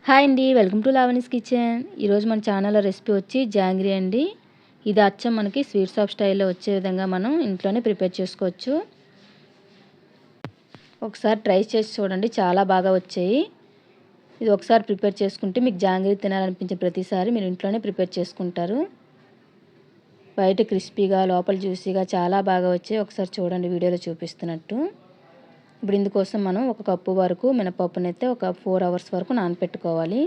Hi అండి, welcome to లావణీస్ kitchen. ఈరోజు మన ఛానల్లో రెసిపీ వచ్చి జాంగ్రీ అండి. ఇది అచ్చం మనకి స్వీట్ షాప్ స్టైల్లో వచ్చే విధంగా మనం ఇంట్లోనే ప్రిపేర్ చేసుకోవచ్చు. ఒకసారి ట్రై చేసి చూడండి, చాలా బాగా వచ్చాయి. ఇది ఒకసారి ప్రిపేర్ చేసుకుంటే మీకు జాంగ్రీ తినాలనిపించే ప్రతిసారి మీరు ఇంట్లోనే ప్రిపేర్ చేసుకుంటారు. బయట క్రిస్పీగా లోపల జ్యూసీగా చాలా బాగా వచ్చాయి. ఒకసారి చూడండి వీడియోలో చూపిస్తున్నట్టు. ఇప్పుడు ఇందుకోసం మనం 1 కప్పు వరకు మినపప్పునైతే ఒక 4 అవర్స్ వరకు నానపెట్టుకోవాలి.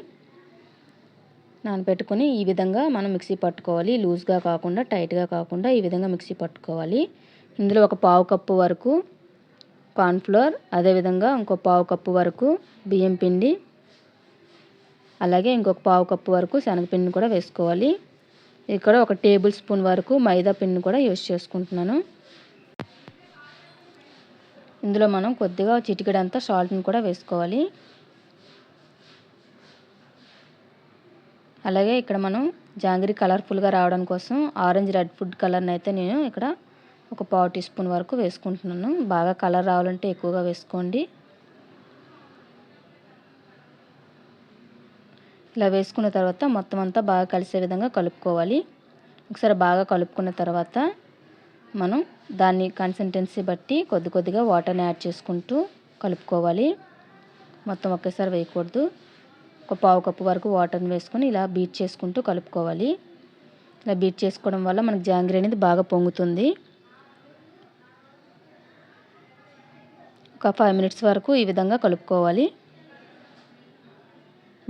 నానపెట్టుకొని ఈ విధంగా మనం మిక్సీ పట్టుకోవాలి. లూజ్గా కాకుండా టైట్గా కాకుండా ఈ విధంగా మిక్సీ పట్టుకోవాలి. ఇందులో ఒక పావు కప్పు వరకు కార్న్ఫ్లోర్, అదేవిధంగా ఇంకో పావు కప్పు వరకు బియ్యం పిండి, అలాగే ఇంకొక పావు కప్పు వరకు శనగపిండిని కూడా వేసుకోవాలి. ఇక్కడ 1 టేబుల్ స్పూన్ వరకు మైదా పిండిని కూడా యూజ్ చేసుకుంటున్నాను. ఇందులో మనం కొద్దిగా చిటికెడంతా సాల్ట్ని కూడా వేసుకోవాలి. అలాగే ఇక్కడ మనం జాంగ్రీ కలర్ఫుల్గా రావడం కోసం ఆరెంజ్ రెడ్ ఫుడ్ కలర్ని అయితే నేను ఇక్కడ ఒక పావు టీ స్పూన్ వరకు వేసుకుంటున్నాను. బాగా కలర్ రావాలంటే ఎక్కువగా వేసుకోండి. ఇలా వేసుకున్న తర్వాత మొత్తం అంతా బాగా కలిసే విధంగా కలుపుకోవాలి. ఒకసారి బాగా కలుపుకున్న తర్వాత మనం దాన్ని కన్సిస్టెన్సీ బట్టి కొద్దిగా వాటర్ని యాడ్ చేసుకుంటూ కలుపుకోవాలి. మొత్తం ఒకేసారి వేయకూడదు. ఒక పావు కప్పు వరకు వాటర్ని వేసుకొని ఇలా బీట్ చేసుకుంటూ కలుపుకోవాలి. ఇలా బీట్ చేసుకోవడం వల్ల మనకు జాంగ్రీ అనేది బాగా పొంగుతుంది. ఒక 5 మినిట్స్ వరకు ఈ విధంగా కలుపుకోవాలి.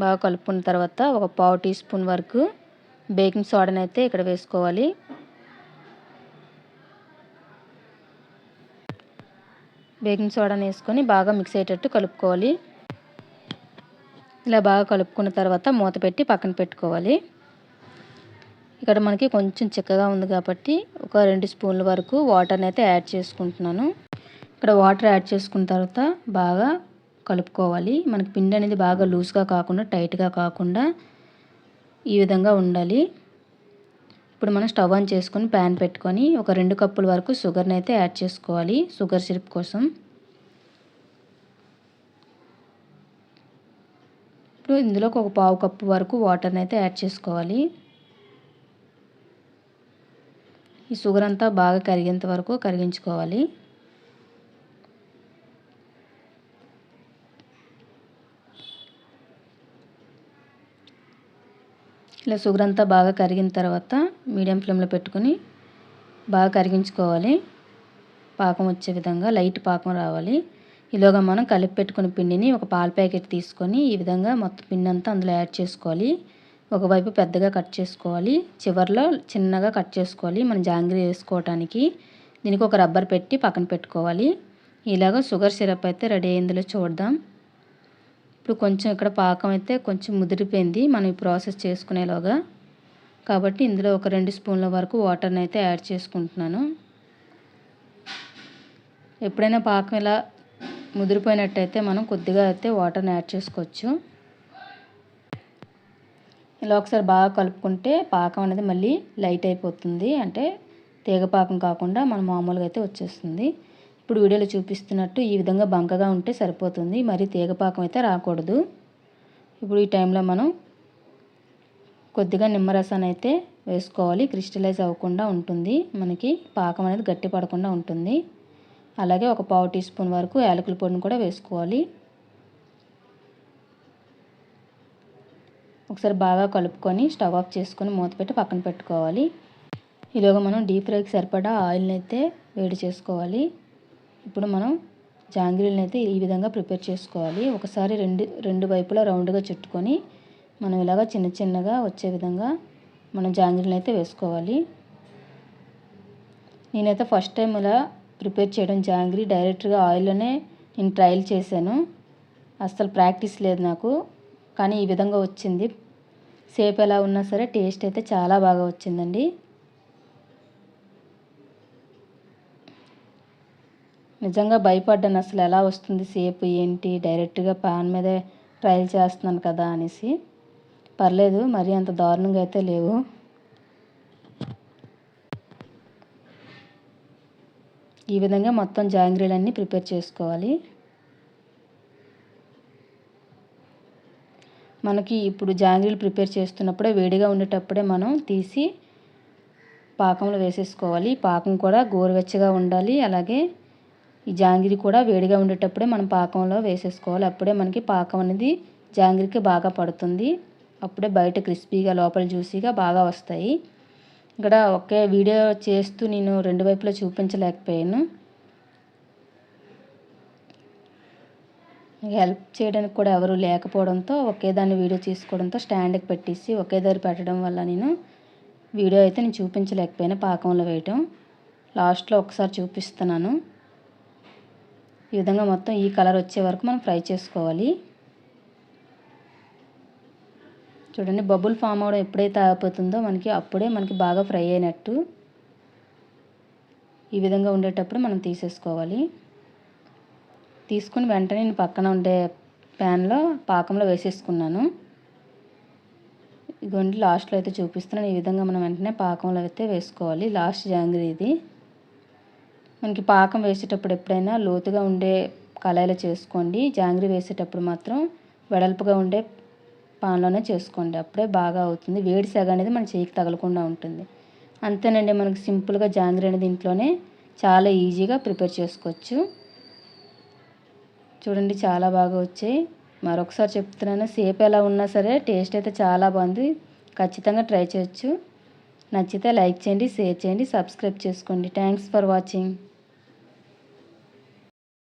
బాగా కలుపుకున్న తర్వాత ఒక పావు టీ స్పూన్ వరకు బేకింగ్ సోడాని అయితే ఇక్కడ వేసుకోవాలి. బేకింగ్ సోడాని వేసుకొని బాగా మిక్స్ అయ్యేటట్టు కలుపుకోవాలి. ఇలా బాగా కలుపుకున్న తర్వాత మూత పెట్టి పక్కన పెట్టుకోవాలి. ఇక్కడ మనకి కొంచెం చిక్కగా ఉంది కాబట్టి ఒక 2 స్పూన్ల వరకు వాటర్ని అయితే యాడ్ చేసుకుంటున్నాను. ఇక్కడ వాటర్ యాడ్ చేసుకున్న తర్వాత బాగా కలుపుకోవాలి. మనకి పిండి అనేది బాగా లూజ్గా కాకుండా టైట్గా కాకుండా ఈ విధంగా ఉండాలి. ఇప్పుడు మనం స్టవ్ ఆన్ చేసుకొని ప్యాన్ పెట్టుకొని ఒక 2 కప్పుల వరకు షుగర్ని అయితే యాడ్ చేసుకోవాలి, షుగర్ సిరప్ కోసం. ఇప్పుడు ఇందులోకి ఒక పావు కప్పు వరకు వాటర్ని అయితే యాడ్ చేసుకోవాలి. ఈ షుగర్ అంతా బాగా కరిగేంత వరకు కరిగించుకోవాలి. ఇలా షుగర్ అంతా బాగా కరిగిన తర్వాత మీడియం ఫ్లేమ్లో పెట్టుకొని బాగా కరిగించుకోవాలి. పాకం వచ్చే విధంగా లైట్ పాకం రావాలి. ఈలోగా మనం కలిపి పెట్టుకున్న పిండిని ఒక పాల ప్యాకెట్ తీసుకొని ఈ విధంగా మొత్తం పిండి అంతా అందులో యాడ్ చేసుకోవాలి. ఒకవైపు పెద్దగా కట్ చేసుకోవాలి, చివర్లో చిన్నగా కట్ చేసుకోవాలి మనం జాంగ్రీ వేసుకోవటానికి. దీనికి ఒక రబ్బర్ పెట్టి పక్కన పెట్టుకోవాలి. ఇలాగ షుగర్ సిరప్ అయితే రెడీ అయిందిలో చూద్దాం. ఇప్పుడు కొంచెం ఇక్కడ పాకం అయితే కొంచెం ముదిరిపోయింది మనం ఈ ప్రాసెస్ చేసుకునేలోగా. కాబట్టి ఇందులో ఒక 2 స్పూన్ల వరకు వాటర్ని అయితే యాడ్ చేసుకుంటున్నాను. ఎప్పుడైనా పాకం ఇలా ముదిరిపోయినట్టయితే మనం కొద్దిగా అయితే వాటర్ని యాడ్ చేసుకోవచ్చు. ఇలా ఒకసారి బాగా కలుపుకుంటే పాకం అనేది మళ్ళీ లైట్ అయిపోతుంది, అంటే తీగ పాకం కాకుండా మనం మామూలుగా అయితే వచ్చేస్తుంది. ఇప్పుడు వీడియోలో చూపిస్తున్నట్టు ఈ విధంగా బంకగా ఉంటే సరిపోతుంది, మరి తీగ పాకం అయితే రాకూడదు. ఇప్పుడు ఈ టైంలో మనం కొద్దిగా నిమ్మరసాన్ని అయితే వేసుకోవాలి, క్రిస్టలైజ్ అవ్వకుండా ఉంటుంది, మనకి పాకం అనేది గట్టి పడకుండా ఉంటుంది. అలాగే ఒక పావు టీ స్పూన్ వరకు యాలకుల పొడిని కూడా వేసుకోవాలి. ఒకసారి బాగా కలుపుకొని స్టవ్ ఆఫ్ చేసుకొని మూత పెట్టి పక్కన పెట్టుకోవాలి. ఈలోగా మనం డీప్ ఫ్రైకి సరిపడా ఆయిల్ని అయితే వేడి చేసుకోవాలి. ఇప్పుడు మనం జాంగ్రీలను అయితే ఈ విధంగా ప్రిపేర్ చేసుకోవాలి. ఒకసారి రెండు వైపులా రౌండ్గా చుట్టుకొని మనం ఇలాగా చిన్నగా వచ్చే విధంగా మనం జాంగ్రీలను అయితే వేసుకోవాలి. నేనైతే ఫస్ట్ టైం ఇలా ప్రిపేర్ చేయడం జాంగ్రీ డైరెక్ట్గా ఆయిల్లోనే నేను ట్రయల్ చేశాను. అస్సలు ప్రాక్టీస్ లేదు నాకు, కానీ ఈ విధంగా వచ్చింది. షేప్ ఎలా ఉన్నా సరే టేస్ట్ అయితే చాలా బాగా వచ్చిందండి. నిజంగా భయపడ్డాను, అసలు ఎలా వస్తుంది షేప్ ఏంటి, డైరెక్ట్గా పాన్ మీదే ట్రయల్ చేస్తున్నాను కదా అనేసి. పర్లేదు, మరీ అంత దారుణంగా అయితే లేవు. ఈ విధంగా మొత్తం జాంగ్రీలన్నీ ప్రిపేర్ చేసుకోవాలి. మనకి ఇప్పుడు జాంగ్రీలు ప్రిపేర్ చేస్తున్నప్పుడే వేడిగా ఉండేటప్పుడే మనం తీసి పాకంలో వేసేసుకోవాలి. పాకం కూడా గోరువెచ్చగా ఉండాలి. అలాగే ఈ జాంగ్రీ కూడా వేడిగా ఉండేటప్పుడే మనం పాకంలో వేసేసుకోవాలి. అప్పుడే మనకి పాకం అనేది జాంగ్రీకి బాగా పడుతుంది. అప్పుడే బయట క్రిస్పీగా లోపల జ్యూసీగా బాగా వస్తాయి. ఇక్కడ ఒకే వీడియో చేస్తూ నేను రెండు వైపులా చూపించలేకపోయాను. హెల్ప్ చేయడానికి కూడా ఎవరు లేకపోవడంతో ఒకే దాన్ని వీడియో తీసుకోవడంతో స్టాండ్కి పెట్టేసి ఒకే దగ్గర పెట్టడం వల్ల నేను వీడియో అయితే నేను చూపించలేకపోయాను పాకంలో వేయటం. లాస్ట్లో ఒకసారి చూపిస్తున్నాను. ఈ విధంగా మొత్తం ఈ కలర్ వచ్చే వరకు మనం ఫ్రై చేసుకోవాలి. చూడండి, బబుల్ ఫామ్ అవడం ఎప్పుడైతే ఆగిపోతుందో అప్పుడే మనకి బాగా ఫ్రై అయినట్టు. ఈ విధంగా ఉండేటప్పుడు మనం తీసేసుకోవాలి. తీసుకుని వెంటనే నేను పక్కన ఉండే ప్యాన్లో పాకంలో వేసేసుకున్నాను. ఇదిగోండి, లాస్ట్లో అయితే చూపిస్తున్నాను. ఈ విధంగా మనం వెంటనే పాకంలో అయితే వేసుకోవాలి. లాస్ట్ జాంగ్రీ ఇది. మనకి పాకం వేసేటప్పుడు ఎప్పుడైనా లోతుగా ఉండే కళాయిలో చేసుకోండి. జాంగ్రీ వేసేటప్పుడు మాత్రం వెడల్పుగా ఉండే పాన్లోనే చేసుకోండి. అప్పుడే బాగా అవుతుంది. వేడి సెగ అనేది మన చేయికి తగలకుండా ఉంటుంది. అంతేనండి, మనకి సింపుల్గా జాంగ్రీ అనేది ఇంట్లోనే చాలా ఈజీగా ప్రిపేర్ చేసుకోవచ్చు. చూడండి, చాలా బాగా వచ్చాయి. మరొకసారి చెప్తున్నాను, సేపు ఎలా ఉన్నా సరే టేస్ట్ అయితే చాలా బాగుంది. ఖచ్చితంగా ట్రై చేయొచ్చు. నచ్చితే లైక్ చేయండి, షేర్ చేయండి, సబ్స్క్రైబ్ చేసుకోండి. Thanks for watching.